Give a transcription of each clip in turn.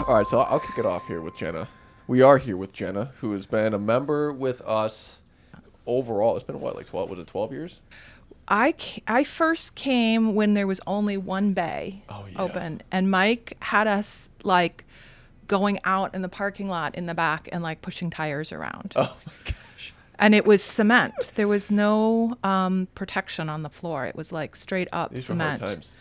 All right, so I'll kick it off here with Jenna. We are here with Jenna, who has been a member with us overall. It's been what, like 12? Was it 12 years? I first came when there was only one bay Oh, yeah. open, and Mike had us like going out in the parking lot in the back and like pushing tires around. Oh my gosh. And it was cement. There was no protection on the floor. It was like straight up These cement. were hard times.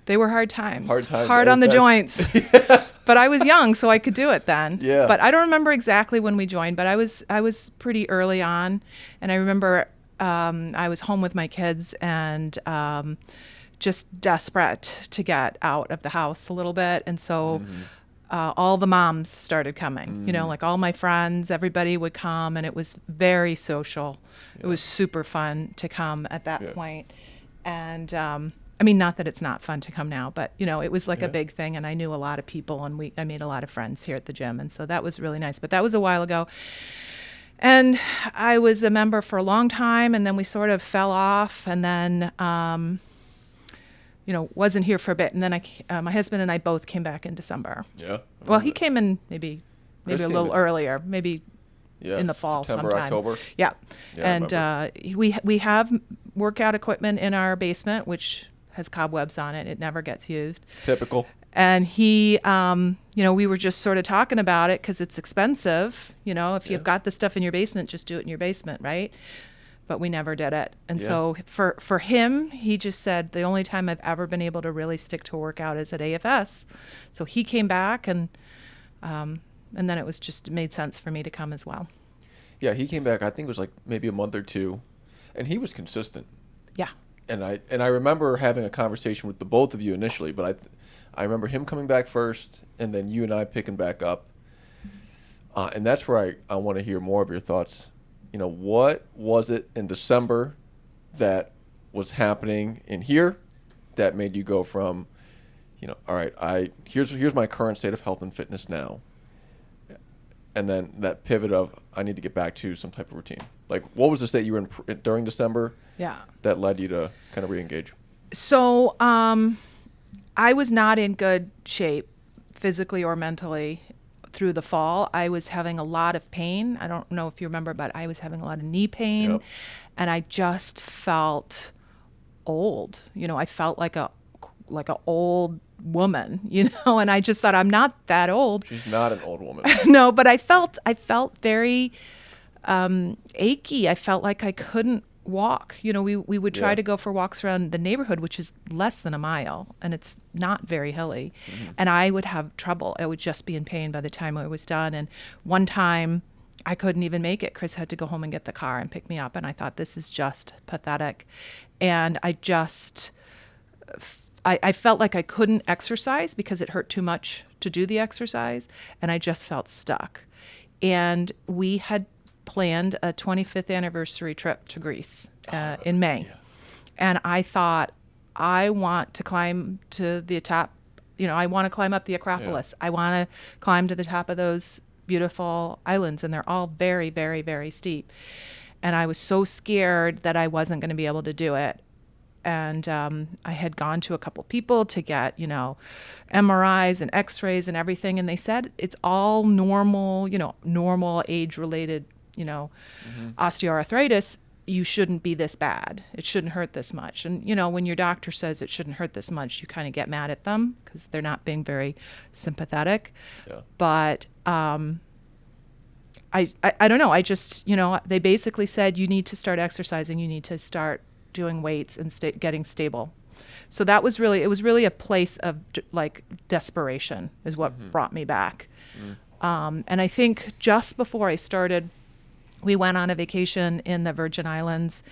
They were hard times. Hard times. Hard on the That's- joints. But I was young, so I could do it then. Yeah. But I don't remember exactly when we joined, but I was pretty early on, and I remember I was home with my kids and just desperate to get out of the house a little bit, and so. All the moms started coming, like all my friends, everybody would come, and it was very social. Yeah. It was super fun to come at that point. And I mean, not that it's not fun to come now, but it was like a big thing, and I knew a lot of people, and I made a lot of friends here at the gym, and so that was really nice. But that was a while ago. And I was a member for a long time, and then we sort of fell off, and then wasn't here for a bit, and then my husband and I both came back in December. Yeah. Well, he came in maybe a little earlier, maybe in the fall September, sometime. October. Yeah. And we have workout equipment in our basement, which has cobwebs on it. It never gets used. Typical. And he, we were just sort of talking about it because it's expensive. If you've got the stuff in your basement, just do it in your basement, right? But we never did it. And so for him, he just said the only time I've ever been able to really stick to a workout is at AFS. So he came back, and then it made sense for me to come as well. Yeah, he came back, I think it was like maybe a month or two, and he was consistent. Yeah. And I remember having a conversation with the both of you initially, but I remember him coming back first, and then you and I picking back up. And that's where I want to hear more of your thoughts. What was it in December that was happening in here that made you go from, all right, here's my current state of health and fitness now, and then that pivot of I need to get back to some type of routine. Like, what was the state you were in during December? Yeah. That led you to kind of re-engage? So I was not in good shape physically or mentally through the fall. I was having a lot of pain. I don't know if you remember, but I was having a lot of knee pain. Yep. And I just felt old. I felt like a old woman, and I just thought I'm not that old. She's not an old woman. No, but I felt very achy. I felt like I couldn't walk. We would try to go for walks around the neighborhood, which is less than a mile, and it's not very hilly. Mm-hmm. And I would have trouble. I would just be in pain by the time I was done. And one time I couldn't even make it. Chris had to go home and get the car and pick me up. And I thought, this is just pathetic. And I felt like I couldn't exercise because it hurt too much to do the exercise. And I just felt stuck. And we had planned a 25th anniversary trip to Greece in May. Yeah. And I thought, I want to climb to the top, I want to climb up the Acropolis. Yeah. I want to climb to the top of those beautiful islands, and they're all very, very, very steep. And I was so scared that I wasn't going to be able to do it. And I had gone to a couple people to get, MRIs and x-rays and everything. And they said it's all normal, normal age-related osteoarthritis. You shouldn't be this bad. It shouldn't hurt this much. And, when your doctor says it shouldn't hurt this much, you kind of get mad at them because they're not being very sympathetic. Yeah. But I don't know. I just, they basically said you need to start exercising. You need to start doing weights and getting stable. So it was really a place of like desperation is what brought me back. And I think just before I started, we went on a vacation in the Virgin Islands,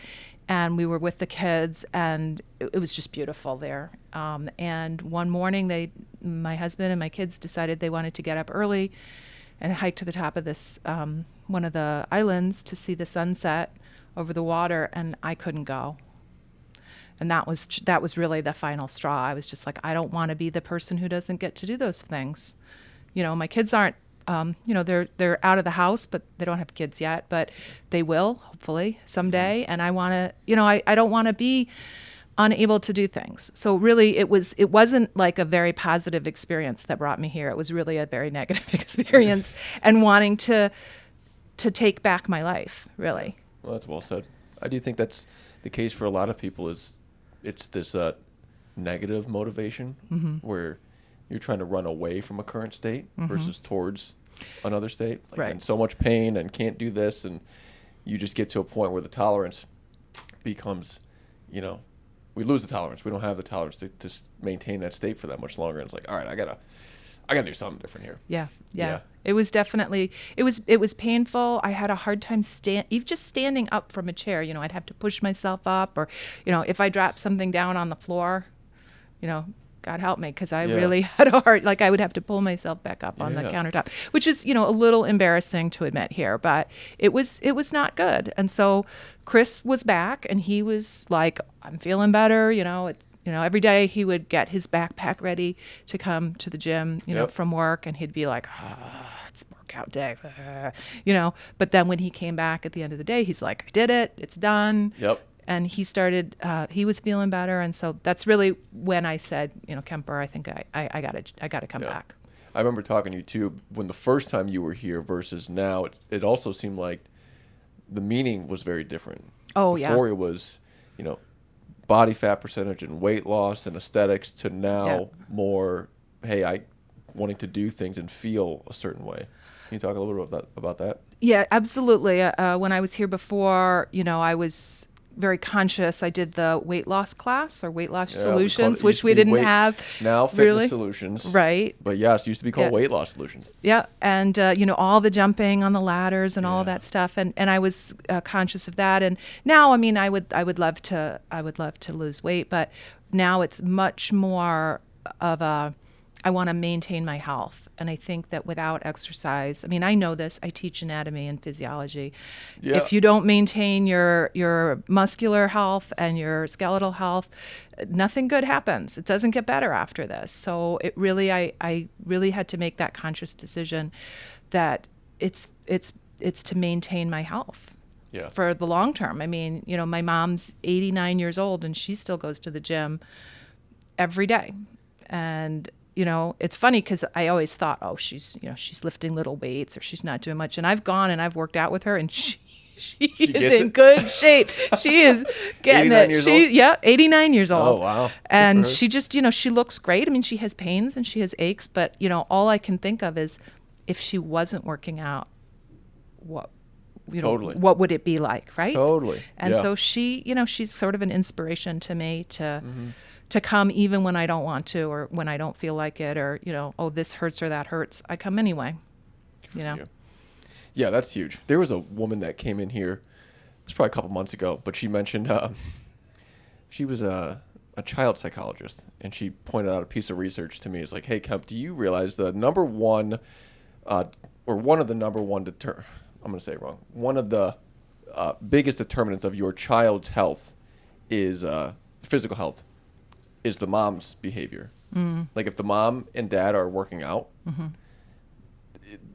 and we were with the kids, and it was just beautiful there. And one morning, my husband and my kids decided they wanted to get up early and hike to the top of this one of the islands to see the sunset over the water, and I couldn't go. And that was really the final straw. I was just like, I don't want to be the person who doesn't get to do those things. My kids aren't. They're out of the house, but they don't have kids yet, but they will hopefully someday. And I want to, I don't want to be unable to do things. So really it wasn't like a very positive experience that brought me here. It was really a very negative experience and wanting to take back my life, really. Well, that's well said. I do think that's the case for a lot of people. Is it's this negative motivation where you're trying to run away from a current state versus towards another state. Like, Right. and so much pain and can't do this, and you just get to a point where the tolerance becomes, we lose the tolerance. We don't have the tolerance to maintain that state for that much longer. And it's like, all right, I gotta do something different here. Yeah. It was definitely, it was painful. I had a hard time even just standing up from a chair. I'd have to push myself up, or, if I dropped something down on the floor, God help me, because I really had a hard, like I would have to pull myself back up on the countertop, which is, a little embarrassing to admit here, but it was not good. And so Chris was back and he was like, I'm feeling better. Every day he would get his backpack ready to come to the gym, from work, and he'd be like, it's workout day, but then when he came back at the end of the day, he's like, I did it. It's done. Yep. And he started, he was feeling better. And so that's really when I said, Kemper, I think I gotta come back. I remember talking to you too, when the first time you were here versus now, it also seemed like the meaning was very different. Oh, yeah. Before it was, body fat percentage and weight loss and aesthetics, to now more, hey, I wanting to do things and feel a certain way. Can you talk a little bit about that? Yeah, absolutely. When I was here before, I was very conscious. I did the weight loss class, or weight loss solutions, which we didn't have. Now fitness really. Solutions. Right. But yes, it used to be called weight loss solutions. Yeah. And, all the jumping on the ladders and all of that stuff. And I was conscious of that. And now, I would love to lose weight, but now it's much more of I want to maintain my health. And I think that without exercise, I know this, I teach anatomy and physiology. Yeah. If you don't maintain your muscular health and your skeletal health, nothing good happens. It doesn't get better after this. So it really, I really had to make that conscious decision that it's to maintain my health. Yeah. For the long term. My mom's 89 years old and she still goes to the gym every day. And it's funny because I always thought, oh, she's lifting little weights, or she's not doing much. And I've gone and I've worked out with her, and she is in good shape. She is getting it. 89 years old. Oh, wow. And she just, she looks great. She has pains and she has aches, but, all I can think of is if she wasn't working out, what would it be like, right? Totally. And so she, she's sort of an inspiration to me to come even when I don't want to, or when I don't feel like it, or, oh, this hurts or that hurts. I come anyway, Yeah, that's huge. There was a woman that came in here, it was probably a couple months ago, but she mentioned she was a child psychologist, and she pointed out a piece of research to me. It's like, hey, Kemp, do you realize the number one, or one of the number one I'm going to say it wrong. One of the biggest determinants of your child's health is physical health. Is the mom's behavior. Like if the mom and dad are working out,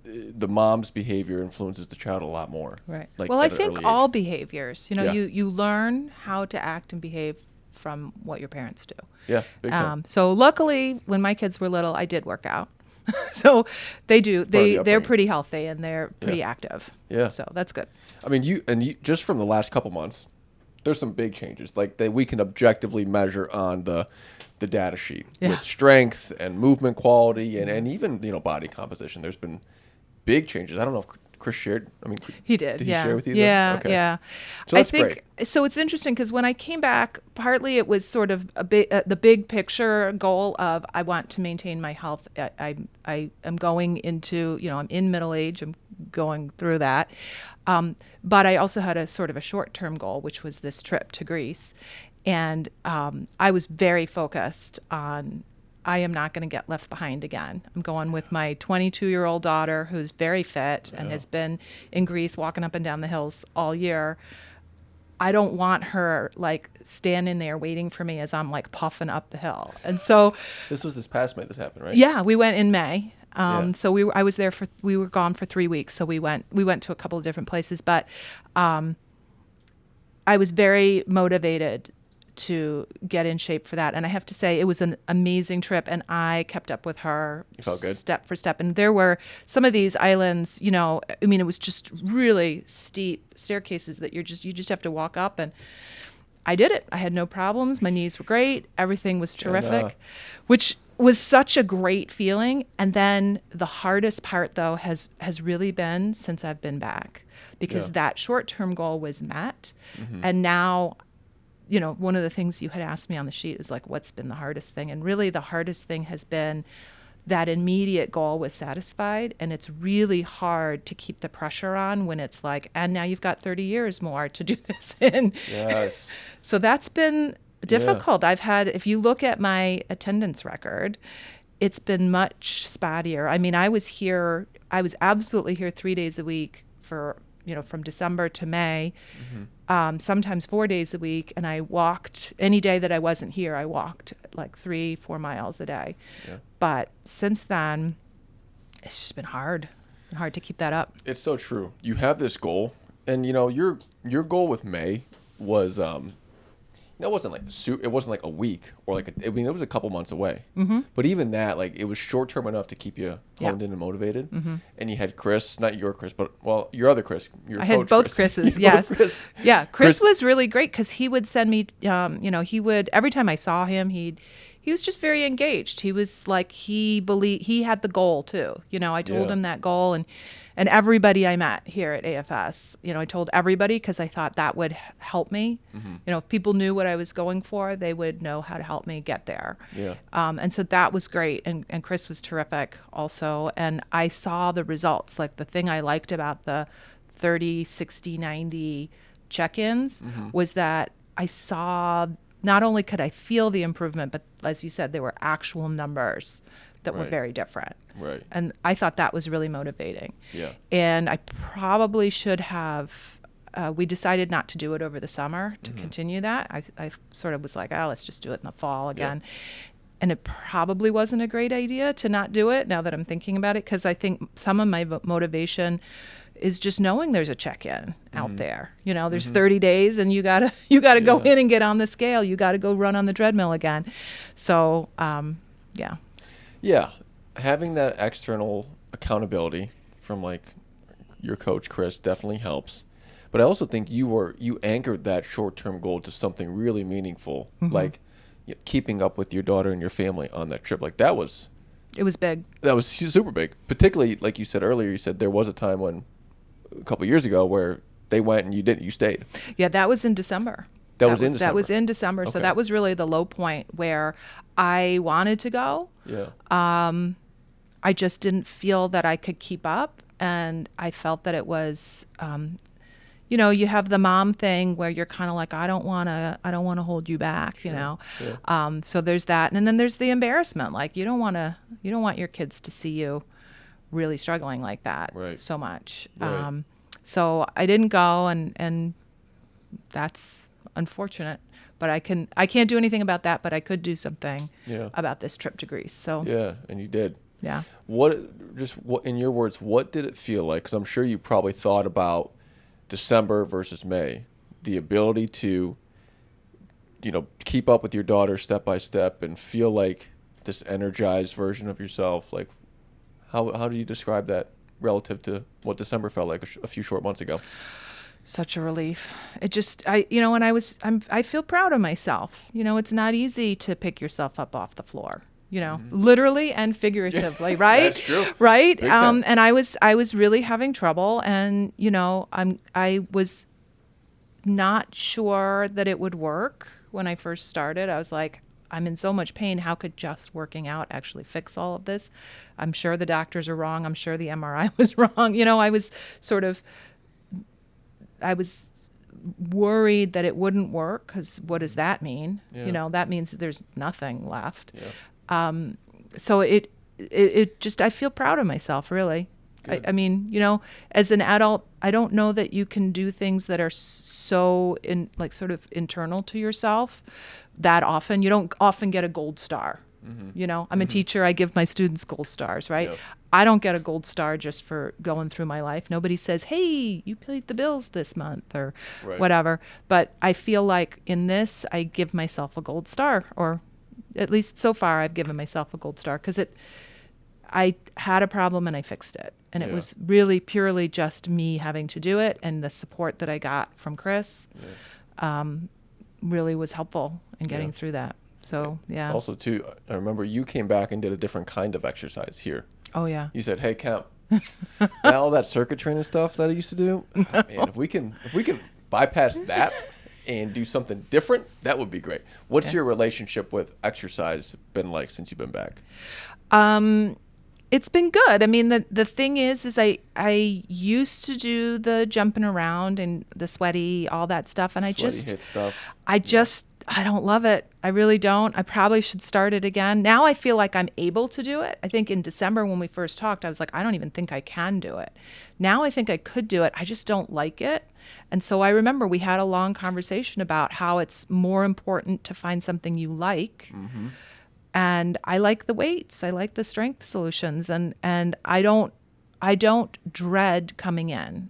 the mom's behavior influences the child a lot more. Right. Like I think all behaviors, you learn how to act and behave from what your parents do. Yeah, big time. So luckily, when my kids were little, I did work out. So they do. They're pretty healthy and they're pretty active. Yeah. So that's good. You just from the last couple months, there's some big changes like that we can objectively measure on the data sheet with strength and movement quality and even body composition. There's been big changes. I don't know if Chris shared. He did. Did he share with you? Yeah, Okay. yeah. So that's great. So it's interesting because when I came back, partly it was sort of the big picture goal of I want to maintain my health. I am going into I'm in middle age. I'm going through that, but I also had a sort of a short-term goal, which was this trip to Greece, and I was very focused on I am not going to get left behind again. I'm going with my 22-year-old daughter who's very fit and has been in Greece walking up and down the hills all year. I don't want her like standing there waiting for me as I'm like puffing up the hill. And so this was this past May this happened, right? Yeah, we went in May. So we were gone for 3 weeks. So we went to a couple of different places, but I was very motivated to get in shape for that. And I have to say, it was an amazing trip, and I kept up with her You felt good? step for step. And there were some of these islands, you know, I mean, it was just really steep staircases that you just have to walk up, and I did it. I had no problems. My knees were great. Everything was terrific, which was such a great feeling. And then the hardest part, though, has really been since I've been back, because that short-term goal was met. And now, you know, one of the things you had asked me on the sheet is like, what's been the hardest thing? And really the hardest thing has been that immediate goal was satisfied. And it's really hard to keep the pressure on when it's like, and now you've got 30 years more to do this in. Yes. So that's been difficult. I've had, if you look at my attendance record, it's been much spottier. I mean, I was absolutely here 3 days a week for, you know, from December to May, sometimes 4 days a week. And I walked any day that I wasn't here. I walked like 3-4 miles a day. Yeah. But since then, it's just been hard to keep that up. It's so true. You have this goal, and you know your goal with May was it wasn't like a week or like I mean, it was a couple months away. But even that, like, it was short term enough to keep you honed in and motivated. And you had Chris, not your Chris, but your other Chris. Your I coach, had both Chris. Chris's. Yes. Yeah. Chris was really great because he would send me. You know, he would, every time I saw him, he was just very engaged. He was like, he had the goal too. You know, I told him that goal, and everybody I met here at AFS, you know, I told everybody because I thought that would help me. You know, if people knew what I was going for, they would know how to help me get there. Yeah. And so that was great. And Chris was terrific also. And I saw the results. Like, the thing I liked about the 30, 60, 90 check-ins was that I saw, not only could I feel the improvement, but as you said, there were actual numbers that were very different. Right. And I thought that was really motivating. Yeah. And I probably should have, we decided not to do it over the summer to continue that. I sort of was like, oh, let's just do it in the fall again. Yeah. And it probably wasn't a great idea to not do it now that I'm thinking about it, because I think some of my motivation is just knowing there's a check-in out there. You know, there's 30 days and you gotta go in and get on the scale. You gotta go run on the treadmill again. So, yeah. Yeah. Having that external accountability from like your coach, Chris, definitely helps. But I also think you anchored that short-term goal to something really meaningful, like keeping up with your daughter and your family on that trip. Like, it was big. That was super big. Particularly, like you said earlier, you said there was a time when, a couple of years ago, where they went and you didn't. You stayed. Yeah, that was in December. That was in December. Okay. So that was really the low point where I wanted to go. Yeah. I just didn't feel that I could keep up, and I felt that it was, you know, you have the mom thing where you're kind of like, I don't want to hold you back, you know. Yeah. So there's that, and then there's the embarrassment. Like, you don't want your kids to see you really struggling like that so much. Right. So I didn't go, and that's unfortunate. But I can't do anything about that. But I could do something about this trip to Greece. So yeah, and you did. Yeah. What in your words, what did it feel like? Because I'm sure you probably thought about December versus May, the ability to, you know, keep up with your daughter step by step and feel like this energized version of yourself. Like, how do you describe that relative to what December felt like a few short months ago? Such a relief. It just, you know, and I feel proud of myself. You know, it's not easy to pick yourself up off the floor, you know, literally and figuratively, right? That's true. Right. And I was really having trouble, and, you know, I was not sure that it would work when I first started. I was like, I'm in so much pain. How could just working out actually fix all of this? I'm sure the doctors are wrong. I'm sure the MRI was wrong. You know, I was worried that it wouldn't work, because what does that mean? Yeah. You know, that means that there's nothing left. Yeah. So it just, I feel proud of myself, really. I mean, you know, as an adult, I don't know that you can do things that are so sort of internal to yourself that often. You don't often get a gold star You know, I'm a teacher. I give my students gold stars, right? Yep. I don't get a gold star just for going through my life. Nobody says, hey, you paid the bills this month or Right. whatever. But I feel like in this, I give myself a gold star, or at least so far, I've given myself a gold star because I had a problem and I fixed it. And it Yeah. was really purely just me having to do it, and the support that I got from Chris really was helpful in getting Yeah. through that. So, yeah. Also, too, I remember you came back and did a different kind of exercise here. Oh, yeah. You said, "Hey, Kemp, all that circuit training stuff that I used to do, man, if we can bypass that and do something different, that would be great." What's your relationship with exercise been like since you've been back? It's been good. I mean, the thing is I used to do the jumping around and the sweaty, all that stuff, and Sweaty hit stuff. I don't love it. I really don't. I probably should start it again. Now I feel like I'm able to do it. I think in December when we first talked, I was like, I don't even think I can do it. Now I think I could do it. I just don't like it. And so I remember we had a long conversation about how it's more important to find something you like. And I like the weights. I like the strength solutions, and I don't dread coming in.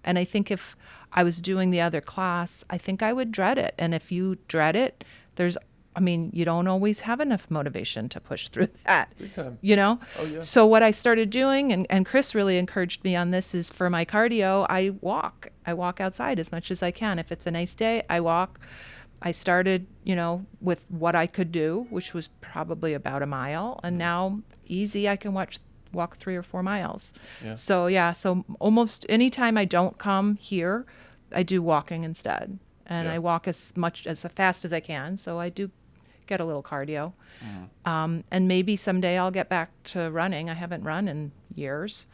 And I think if I was doing the other class, I think I would dread it. And if you dread it, you don't always have enough motivation to push through that. Big time. You know? Oh, yeah. So what I started doing, and Chris really encouraged me on this, is for my cardio, I walk. I walk outside as much as I can. If it's a nice day, I walk. I started, with what I could do, which was probably about a mile. And now easy, I can walk 3 or 4 miles. Yeah. So almost any time I don't come here, I do walking instead. And Yeah. I walk as fast as I can. So I do get a little cardio. And maybe someday I'll get back to running. I haven't run in years,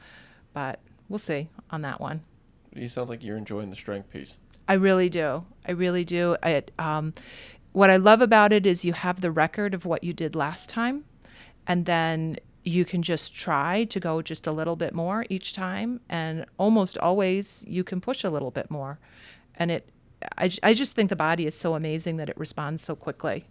but we'll see on that one. You sound like you're enjoying the strength piece. I really do. I really do. What I love about it is you have the record of what you did last time, and then you can just try to go just a little bit more each time, and almost always you can push a little bit more. And I just think the body is so amazing that it responds so quickly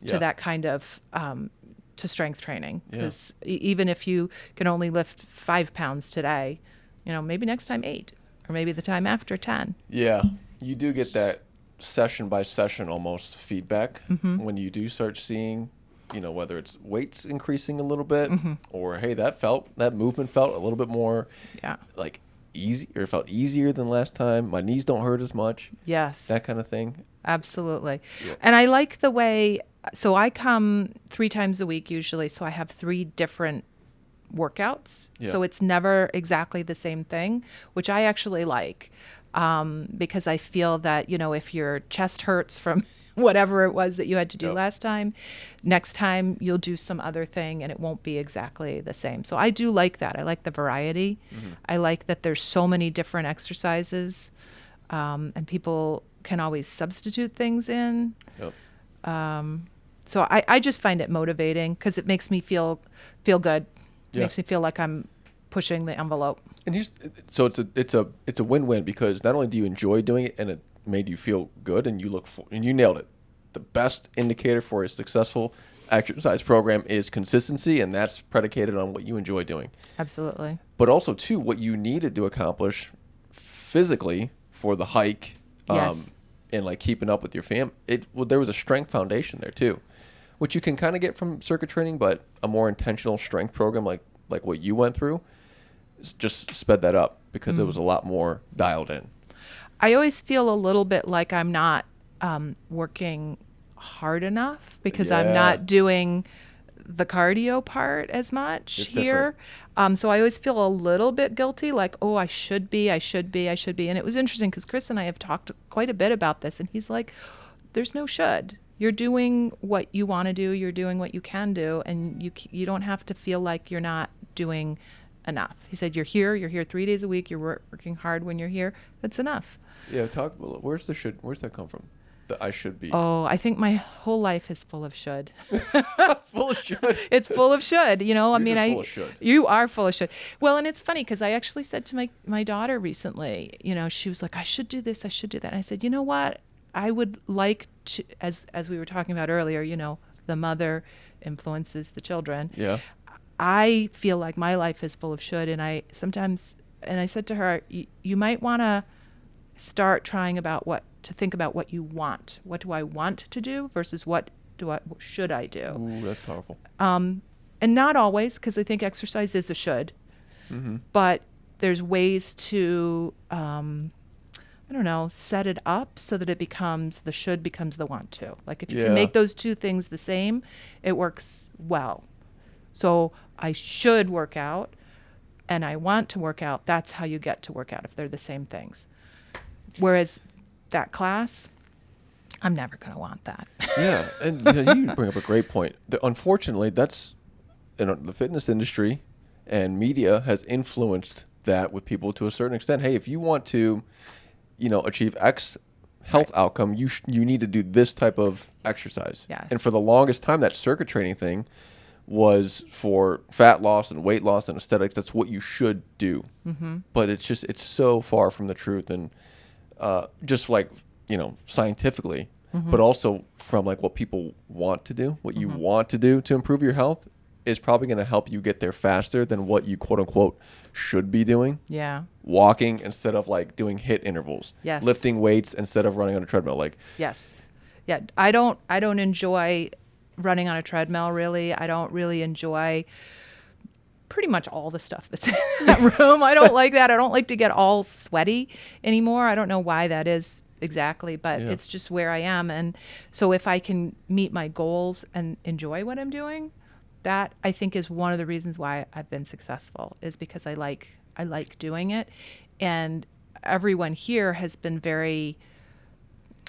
to Yeah. that kind of to strength training. Yeah. Because even if you can only lift 5 pounds today, maybe next time 8, or maybe the time after 10. Yeah, you do get that session by session almost feedback when you do start seeing, whether it's weights increasing a little bit or, hey, that movement felt a little bit more like easy, or it felt easier than last time. My knees don't hurt as much. Yes. That kind of thing. Absolutely. Yeah. And I like the way, so I come 3 times a week usually, so I have 3 different workouts. Yeah. So it's never exactly the same thing, which I actually like, because I feel that, if your chest hurts from whatever it was that you had to do Yep. last time, next time you'll do some other thing and it won't be exactly the same. So I do like that. I like the variety. I like that there's so many different exercises, and people can always substitute things in. Yep. So I just find it motivating because it makes me feel good. It Yeah. makes me feel like I'm pushing the envelope. And so it's a win-win, because not only do you enjoy doing it and it made you feel good and and you nailed it. The best indicator for a successful exercise program is consistency, and that's predicated on what you enjoy doing. Absolutely. But also too, what you needed to accomplish physically for the hike, Yes. and like keeping up with your there was a strength foundation there too, which you can kind of get from circuit training, but a more intentional strength program like what you went through just sped that up because it was a lot more dialed in. I always feel a little bit like I'm not working hard enough because I'm Yeah. not doing the cardio part as much It's here. So I always feel a little bit guilty, like, oh, I should be. And it was interesting because Chris and I have talked quite a bit about this, and he's like, there's no should. You're doing what you want to do. You're doing what you can do, and you don't have to feel like you're not doing enough. He said, you're here 3 days a week. You're working hard when you're here. That's enough. Yeah, where's that come from? The I should be. Oh, I think my whole life is full of should. It's full of should. It's full of should. You're just full of should. You are full of should. Well, and it's funny because I actually said to my daughter recently, she was like, I should do this, I should do that. And I said, you know what? I would like to, as we were talking about earlier, the mother influences the children. Yeah. I feel like my life is full of should, and I said to her, you might want to start trying to think about what you want. What do I want to do versus what should I do? Ooh, that's powerful. And not always, because I think exercise is a should, but there's ways to, I don't know, set it up so that the should becomes the want to. Like if you can make those two things the same, it works well. So I should work out and I want to work out. That's how you get to work out if they're the same things. Whereas that class, I'm never going to want that. Yeah, and you bring up a great point. Unfortunately, that's the fitness industry and media has influenced that with people to a certain extent. Hey, if you want to, achieve X health outcome, you need to do this type of exercise. Yes. And for the longest time, that circuit training thing was for fat loss and weight loss and aesthetics. That's what you should do. But it's so far from the truth, and just like scientifically, but also from like what people want to do, what you want to do to improve your health is probably going to help you get there faster than what you quote unquote should be doing. Yeah. Walking instead of like doing HIIT intervals. Yes. Lifting weights instead of running on a treadmill. Like, yes. Yeah. I don't enjoy running on a treadmill, really. I don't really enjoy pretty much all the stuff that's in that room. I don't like that. I don't like to get all sweaty anymore. I don't know why that is exactly, but it's just where I am. And so if I can meet my goals and enjoy what I'm doing, that I think is one of the reasons why I've been successful, is because I like doing it. And everyone here has been very,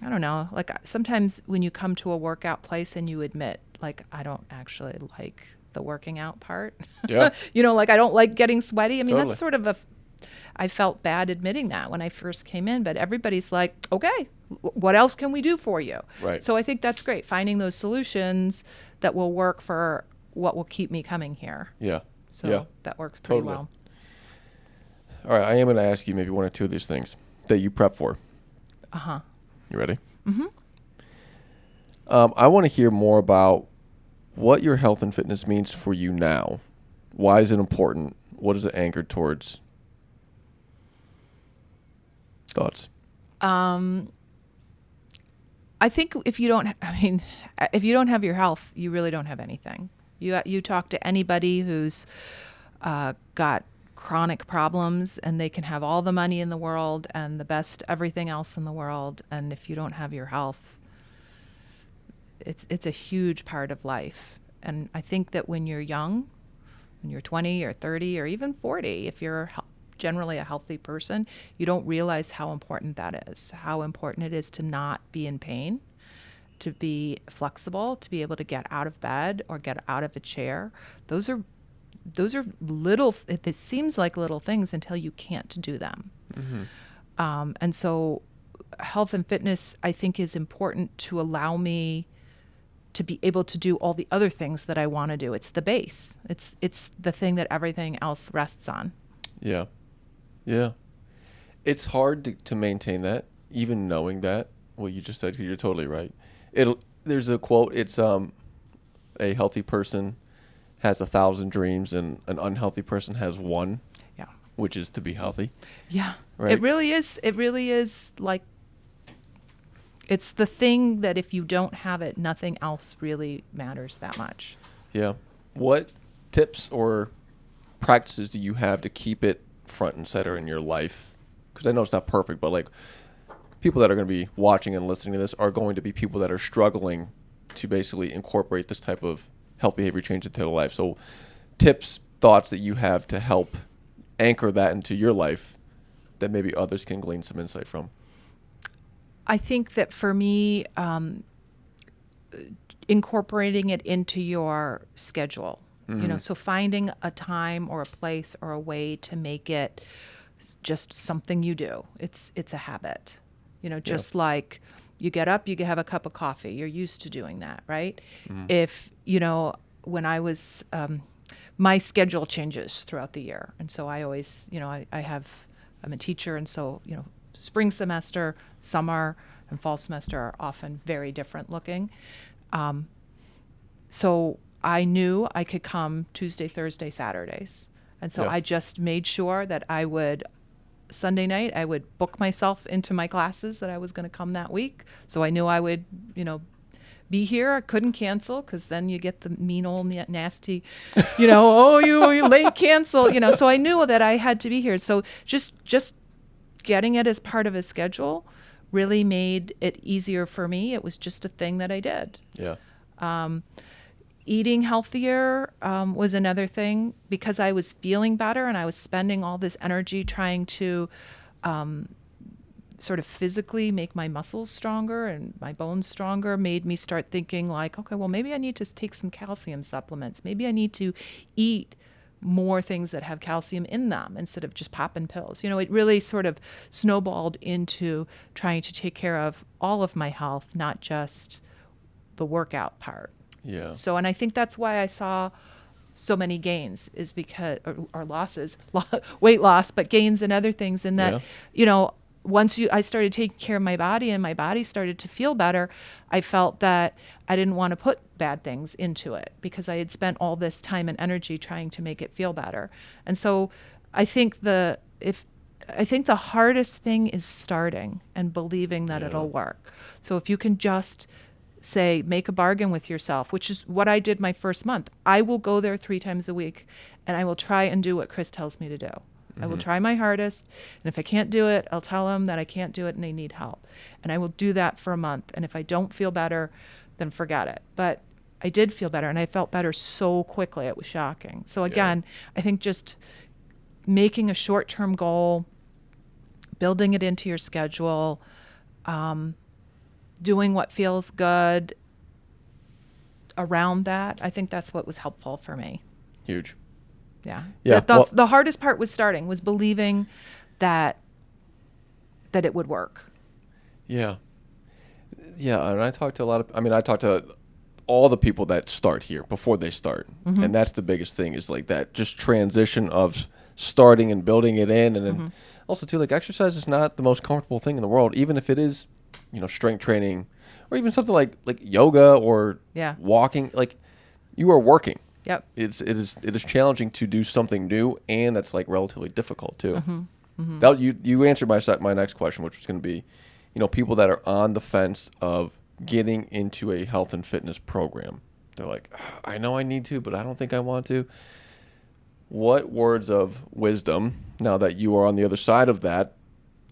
I don't know, like sometimes when you come to a workout place and you admit, like, I don't actually like the working out part. Yeah. Like I don't like getting sweaty. I mean, Totally. that's sort of I felt bad admitting that when I first came in, but everybody's like, okay, what else can we do for you? Right. So I think that's great, finding those solutions that will work for what will keep me coming here. yeah. So that works pretty Totally. well. All right. I am going to ask you maybe one or two of these things that you prep for. Uh-huh. You ready? I want to hear more about what your health and fitness means for you now. Why is it important? What is it anchored towards? Thoughts? I think if you don't have your health, you really don't have anything. You talk to anybody who's got chronic problems, and they can have all the money in the world and the best everything else in the world, and if you don't have your health, it's a huge part of life. And I think that when you're young, when you're 20 or 30 or even 40, if you're generally a healthy person, you don't realize how important that is, how important it is to not be in pain, to be flexible, to be able to get out of bed or get out of a chair. Those are little, it seems like little things until you can't do them. And so health and fitness, I think, is important to allow me to be able to do all the other things that I want to do. It's the base. It's the thing that everything else rests on. Yeah. Yeah. It's hard to maintain that, even knowing that, what you just said, 'cause you're totally right. There's a quote, it's a healthy person has 1,000 dreams and an unhealthy person has one. Yeah. Which is to be healthy. Yeah. Right. It really is like, it's the thing that if you don't have it, nothing else really matters that much. Yeah. What tips or practices do you have to keep it front and center in your life? Because I know it's not perfect, but like people that are going to be watching and listening to this are going to be people that are struggling to basically incorporate this type of health behavior change into their life. So tips, thoughts that you have to help anchor that into your life that maybe others can glean some insight from. I think that for me, incorporating it into your schedule, so finding a time or a place or a way to make it just something you do. It's a habit, just like you get up, you have a cup of coffee. You're used to doing that, right? If, when I was, my schedule changes throughout the year. And so I always, I'm a teacher. And so, spring semester, summer, and fall semester are often very different looking. So I knew I could come Tuesday, Thursday, Saturdays. And so Yeah. I just made sure that I would, Sunday night, I would book myself into my classes that I was going to come that week. So I knew I would, be here. I couldn't cancel because then you get the mean old nasty, oh, you late cancel, So I knew that I had to be here. So just getting it as part of a schedule really made it easier for me. It was just a thing that I did. Yeah. Eating healthier was another thing because I was feeling better and I was spending all this energy trying to sort of physically make my muscles stronger and my bones stronger, made me start thinking like, okay, well, maybe I need to take some calcium supplements. Maybe I need to eat more things that have calcium in them instead of just popping pills. It really sort of snowballed into trying to take care of all of my health, not just the workout part. Yeah. So, and I think that's why I saw so many gains is because, or losses, weight loss, but gains and other things in that, once I started taking care of my body and my body started to feel better, I felt that I didn't want to put bad things into it because I had spent all this time and energy trying to make it feel better. And so I think the hardest thing is starting and believing that it'll work. So if you can just say, make a bargain with yourself, which is what I did my first month. I will go there 3 times a week and I will try and do what Chris tells me to do. I will try my hardest, and if I can't do it, I'll tell him that I can't do it and I need help. And I will do that for a month. And if I don't feel better, then forget it. But I did feel better, and I felt better so quickly. It was shocking. So again, I think just making a short-term goal, building it into your schedule, doing what feels good around that, I think that's what was helpful for me. Huge. Yeah. The hardest part was believing that it would work. Yeah. Yeah. And I talked to all the people that start here before they start. Mm-hmm. And that's the biggest thing is like that just transition of starting and building it in. And then also too, like exercise is not the most comfortable thing in the world, even if it is, strength training or even something like yoga or walking, like you are working. Yep. It is challenging to do something new, and that's like relatively difficult too. Mm-hmm. Mm-hmm. That you answered my next question, which was going to be, people that are on the fence of getting into a health and fitness program. They're like, I know I need to, but I don't think I want to. What words of wisdom, now that you are on the other side of that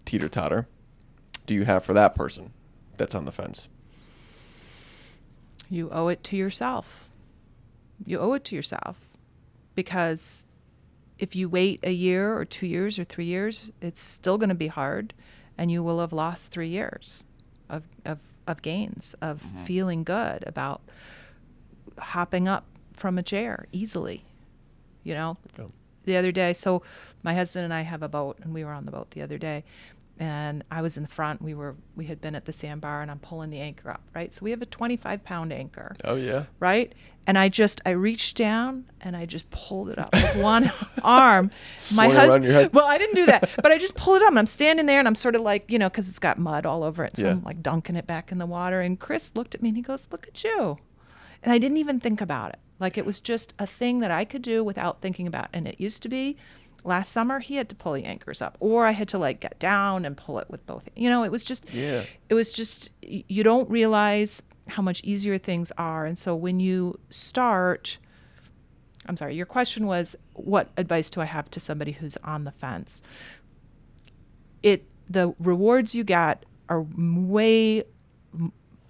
teeter-totter, do you have for that person that's on the fence? You owe it to yourself. You owe it to yourself because if you wait a year or 2 years or 3 years, it's still going to be hard and you will have lost 3 years of gains, of feeling good about hopping up from a chair easily, The other day, so my husband and I have a boat and we were on the boat the other day and I was in the front. We had been at the sandbar and I'm pulling the anchor up, right? So we have a 25-pound anchor. Oh, yeah. Right? And I reached down and I just pulled it up with one arm. My husband, well, I didn't do that, but I just pulled it up and I'm standing there and I'm sort of like, because it's got mud all over it. So I'm like dunking it back in the water. And Chris looked at me and he goes, look at you. And I didn't even think about it. Like it was just a thing that I could do without thinking about. And it used to be last summer, he had to pull the anchors up or I had to like get down and pull it with both. It was just, you don't realize how much easier things are. And so when you start, I'm sorry, your question was, what advice do I have to somebody who's on the fence? The rewards you get are way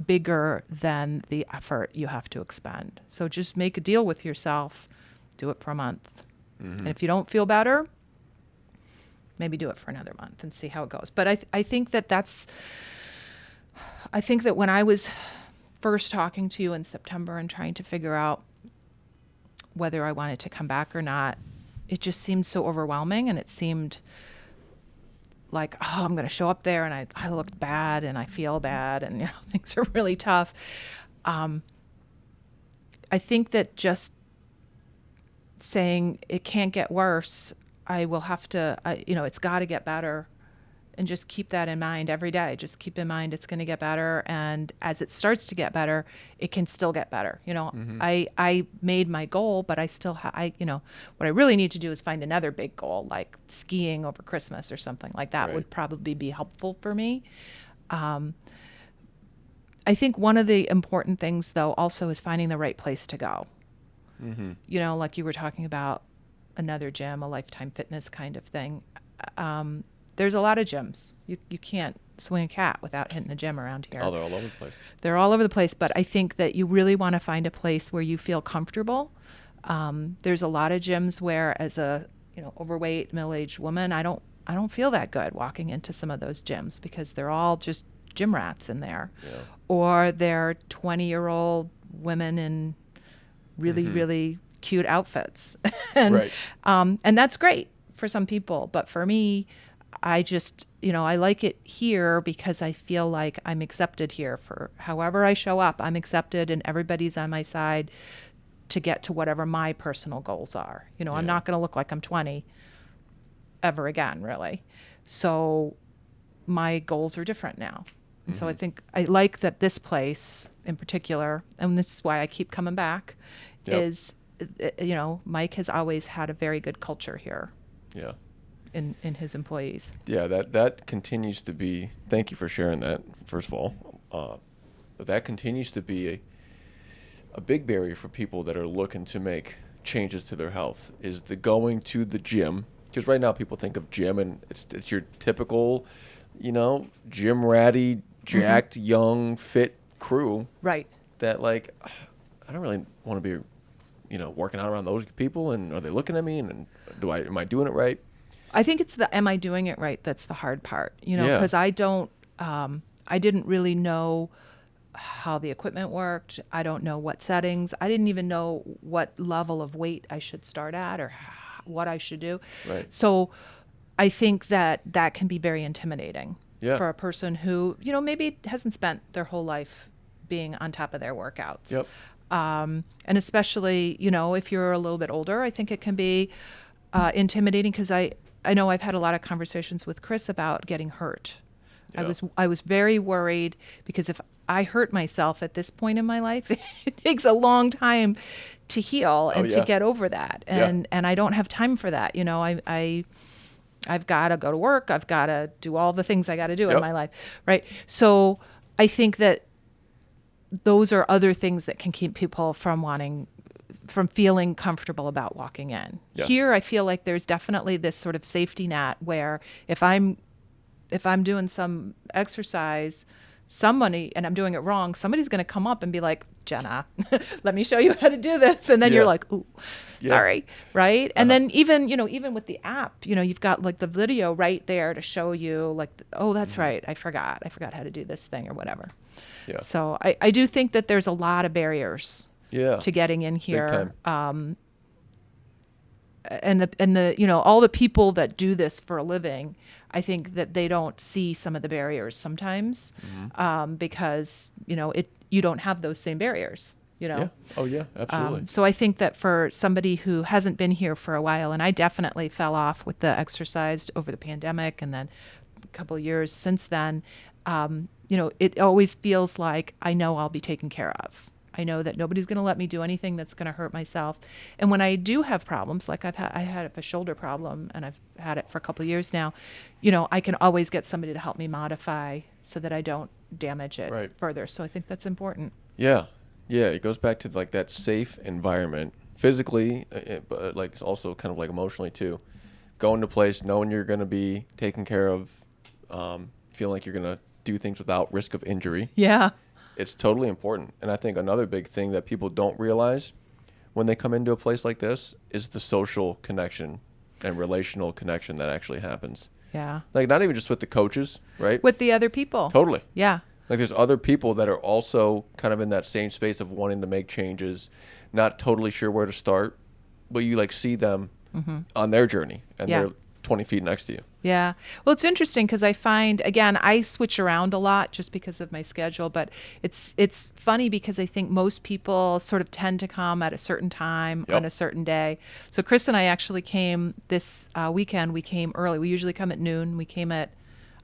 bigger than the effort you have to expend. So just make a deal with yourself, do it for a month. Mm-hmm. And if you don't feel better, maybe do it for another month and see how it goes. But I think that when I was first talking to you in September and trying to figure out whether I wanted to come back or not, it just seemed so overwhelming and it seemed like, I'm going to show up there and I looked bad and I feel bad and things are really tough. I think that just saying it can't get worse, I will have to, it's got to get better, and just keep that in mind every day. Just keep in mind it's going to get better, and as it starts to get better, it can still get better. I made my goal, but I still what I really need to do is find another big goal, like skiing over Christmas or something like that. Right. Would probably be helpful for me. I think one of the important things, though, also is finding the right place to go. Like you were talking about another gym, a Lifetime Fitness kind of thing. There's a lot of gyms. You can't swing a cat without hitting a gym around here. Oh, they're all over the place. They're all over the place, but I think that you really want to find a place where you feel comfortable. There's a lot of gyms where, as a overweight middle-aged woman, I don't feel that good walking into some of those gyms because they're all just gym rats in there, or they're 20-year-old women in really really cute outfits, and Right. And that's great for some people, but for me, I just I like it here because I feel like I'm accepted here. For however I show up, I'm accepted, and everybody's on my side to get to whatever my personal goals are. I'm not going to look like I'm 20 ever again, really. So my goals are different now. And so I think I like that this place in particular, and this is why I keep coming back, is, Mike has always had a very good culture here. Yeah. In his employees. Yeah, that continues to be, thank you for sharing that, first of all. But that continues to be a big barrier for people that are looking to make changes to their health, is the going to the gym. Because right now people think of gym and it's your typical, gym ratty, jacked, young, fit crew. Right. That I don't really want to be, working out around those people, and are they looking at me, and am I doing it right? I think it's the am I doing it right that's the hard part, Yeah. because I didn't really know how the equipment worked. I don't know what settings. I didn't even know what level of weight I should start at or what I should do. Right. So I think that can be very intimidating Yeah. for a person who, maybe hasn't spent their whole life being on top of their workouts. Yep. And especially, if you're a little bit older, I think it can be intimidating, because I know I've had a lot of conversations with Chris about getting hurt. Yeah. I was very worried, because if I hurt myself at this point in my life, it takes a long time to heal and to get over that. And I don't have time for that. I've got to go to work. I've got to do all the things I got to do in my life. Right. So I think that those are other things that can keep people from feeling comfortable about walking in. Yes. Here, I feel like there's definitely this sort of safety net where if I'm doing some exercise, and I'm doing it wrong, somebody's going to come up and be like, Jenna, let me show you how to do this. And then you're like, ooh, sorry. Right. And then even with the app, you've got like the video right there to show you like, oh, that's right. I forgot how to do this thing or whatever. Yeah. So I do think that there's a lot of barriers to getting in here. Big time. And the all the people that do this for a living, I think that they don't see some of the barriers sometimes, because you don't have those same barriers. Yeah. Oh yeah, absolutely. So I think that for somebody who hasn't been here for a while, and I definitely fell off with the exercise over the pandemic, and then a couple of years since then, it always feels like I know I'll be taken care of. I know that nobody's going to let me do anything that's going to hurt myself. And when I do have problems, like I had a shoulder problem, and I've had it for a couple of years now, I can always get somebody to help me modify so that I don't damage it further. So I think that's important. Yeah. Yeah. It goes back to like that safe environment physically, but like it's also kind of like emotionally too. Going to a place, knowing you're going to be taken care of, feeling like you're going to do things without risk of injury. Yeah. It's totally important. And I think another big thing that people don't realize when they come into a place like this is the social connection and relational connection that actually happens. Yeah. Like not even just with the coaches, right? With the other people. Totally. Yeah. Like there's other people that are also kind of in that same space of wanting to make changes, not totally sure where to start, but you like see them on their journey, and they're 20 feet next to you. Yeah. Well, it's interesting because I find, again, I switch around a lot just because of my schedule, but it's funny because I think most people sort of tend to come at a certain time on a certain day. So Chris and I actually came this weekend. We came early. We usually come at noon. We came at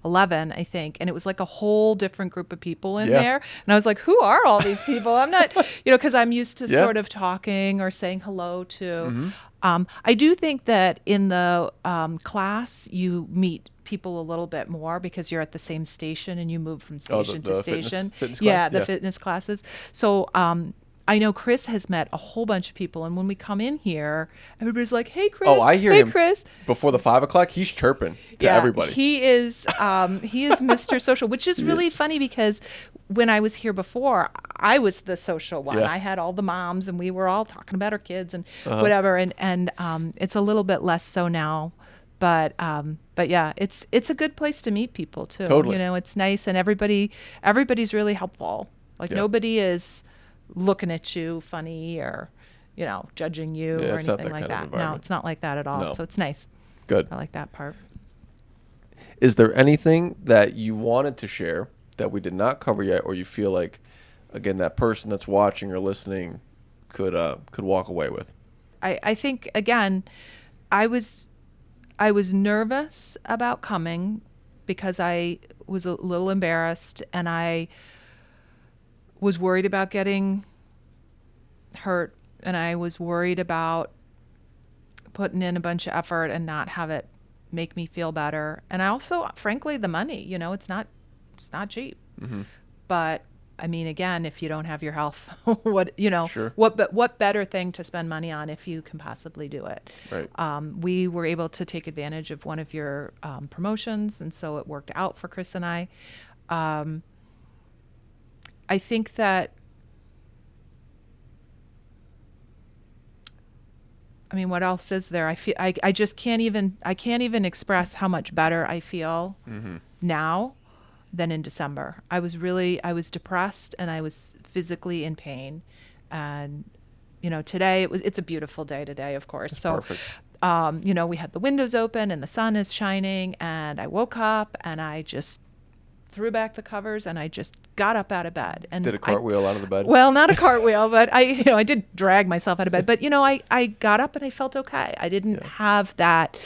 11, I think. And it was like a whole different group of people in Yeah. there. And I was like, who are all these people? I'm not, because I'm used to Yeah. sort of talking or saying hello to. I do think that in the class, you meet people a little bit more because you're at the same station and you move from station to the station. fitness Yeah, class? the Yeah. fitness classes. So I know Chris has met a whole bunch of people, and when we come in here, everybody's like, "Hey, Chris! Oh, I hear hey, him Chris!" before the 5 o'clock. He's chirping to everybody. He is Mr. Social, which is really funny because when I was here before, I was the social one. Yeah. I had all the moms, and we were all talking about our kids and whatever. And it's a little bit less so now, but yeah, it's a good place to meet people too. Totally. It's nice, and everybody's really helpful. Like Yeah. nobody is looking at you funny or judging you Yeah, or it's not anything that like kind of that. No, environment. it's not like that at all. No. So it's nice. Good. I like that part. Is there anything that you wanted to share that we did not cover yet, or you feel like, again, that person that's watching or listening could walk away with? I think again, I was nervous about coming because I was a little embarrassed and I was worried about getting hurt, and I was worried about putting in a bunch of effort and not have it make me feel better. And I also, frankly, the money, it's not cheap. But I mean, again, if you don't have your health, Sure. what better thing to spend money on if you can possibly do it? Right. We were able to take advantage of one of your promotions, and so it worked out for Chris and I. I think that, I mean, what else is there? I just can't even express how much better I feel now than in December. I was depressed and I was physically in pain. And, today it's a beautiful day today, of course. So, perfect. We had the windows open and the sun is shining, and I woke up and I just threw back the covers and I just got up out of bed and Did a cartwheel out of the bed? Well, not a cartwheel, but I did drag myself out of bed. But I got up and I felt okay. I didn't have that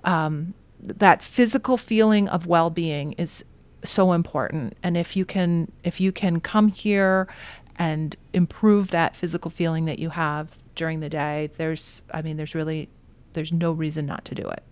that physical feeling of well-being is so important. And if you can come here and improve that physical feeling that you have during the day, there's no reason not to do it.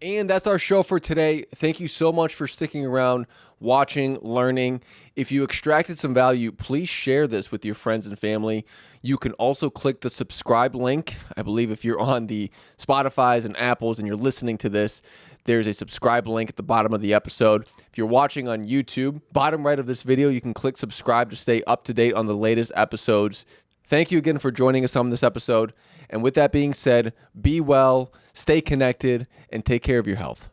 And that's our show for today. Thank you so much for sticking around, watching, learning. If you extracted some value, please share this with your friends and family. You can also click the subscribe link. I believe if you're on the Spotifys and Apples and you're listening to this, there's a subscribe link at the bottom of the episode. If you're watching on YouTube, bottom right of this video, you can click subscribe to stay up to date on the latest episodes. Thank you again for joining us on this episode. And with that being said, be well, stay connected, and take care of your health.